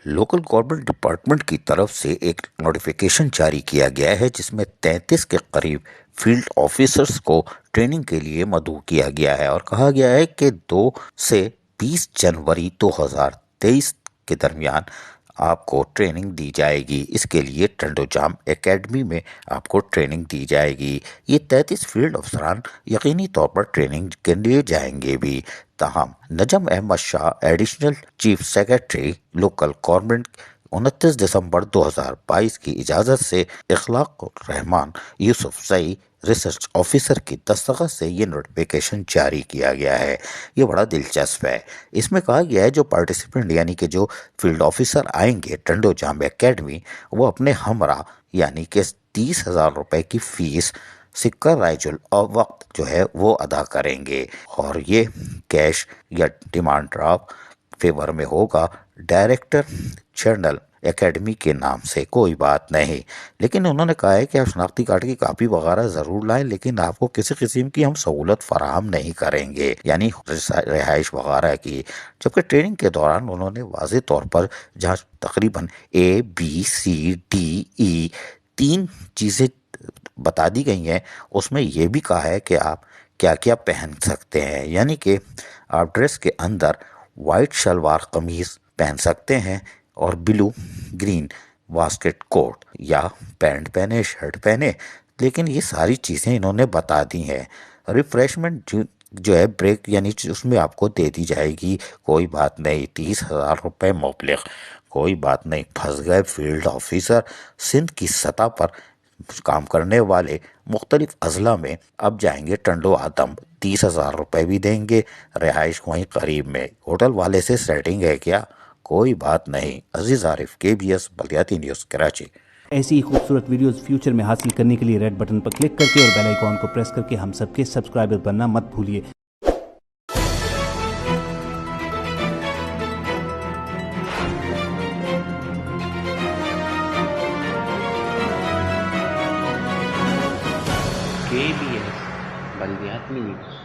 Local government department की तरफ से एक नोटिफिकेशन जारी किया गया है जिसमें 33 के करीब फील्ड ऑफिसर्स को ट्रेनिंग के लिए मदऊ किया गया है और कहा गया है कि 2 से 20 जनवरी 2023 के दरमियान आपको ट्रेनिंग दी जाएगी। इसके लिए टंडोजाम एकेडमी में आपको ट्रेनिंग दी जाएगी। ये 33 फील्ड अफसरान यकीनी तौर पर ट्रेनिंग के लिए जाएंगे भी। ताहम Najam Ahmad Shah additional chief secretary local government 29 दिसंबर 2022 की इजाज़त से Ikhlaq Rehman Yousafzai research officer की दस्तखत से ये नोटिफिकेशन जारी किया गया है। ये बड़ा दिलचस्प है। इसमें कहा गया है जो पार्टिसिपेंट यानी कि जो फील्ड ऑफिसर आएंगे टंडोजाम एकेडमी, वो अपने हमरा यानी कि 30,000 रुपए की फीस सिक्का राइजुल और वक्त जो है वो अदा करेंगे और ये कैश या डिमांड ड्राफ्ट फेवर में होगा डायरेक्टर जनरल एकेडमी के नाम से। कोई बात नहीं, लेकिन उन्होंने कहा है कि आप शनाख्ती कार्ड की कापी वगैरह ज़रूर लाएं, लेकिन आपको किसी किस्म की हम सहूलत फराहम नहीं करेंगे, यानी रिहाइश वगैरह की। जबकि ट्रेनिंग के दौरान उन्होंने वाज़ेह तौर पर जहाँ तकरीबन ABCDE 3 चीज़ें बता दी गई हैं, उसमें यह भी कहा है कि आप क्या क्या पहन सकते हैं, यानी कि आप ड्रेस के अंदर वाइट शलवार कमीज पहन सकते हैं और ब्लू ग्रीन बास्केट कोट या पैंट पहने, शर्ट पहने। लेकिन ये सारी चीज़ें इन्होंने बता दी हैं। रिफ्रेशमेंट जो है ब्रेक यानी उसमें आपको दे दी जाएगी। कोई बात नहीं, 30,000 रुपये मुबलिग, कोई बात नहीं। फंस गए फील्ड ऑफिसर। सिंध की सतह पर काम करने वाले मुख्तलिफ अजला में अब जाएंगे टंडो आदम, 30,000 रुपये भी देंगे। रिहाइश वहीं करीब में, होटल वाले से सेटिंग है क्या? कोई बात नहीं। अजीज आरिफ, KBS बलियाती न्यूज़, कराची। ऐसी ही खूबसूरत वीडियोस फ्यूचर में हासिल करने के लिए रेड बटन पर क्लिक करके और बेल आइकॉन को प्रेस करके हम सबके सब्सक्राइबर बनना मत भूलिए। KBS बलियाती न्यूज़।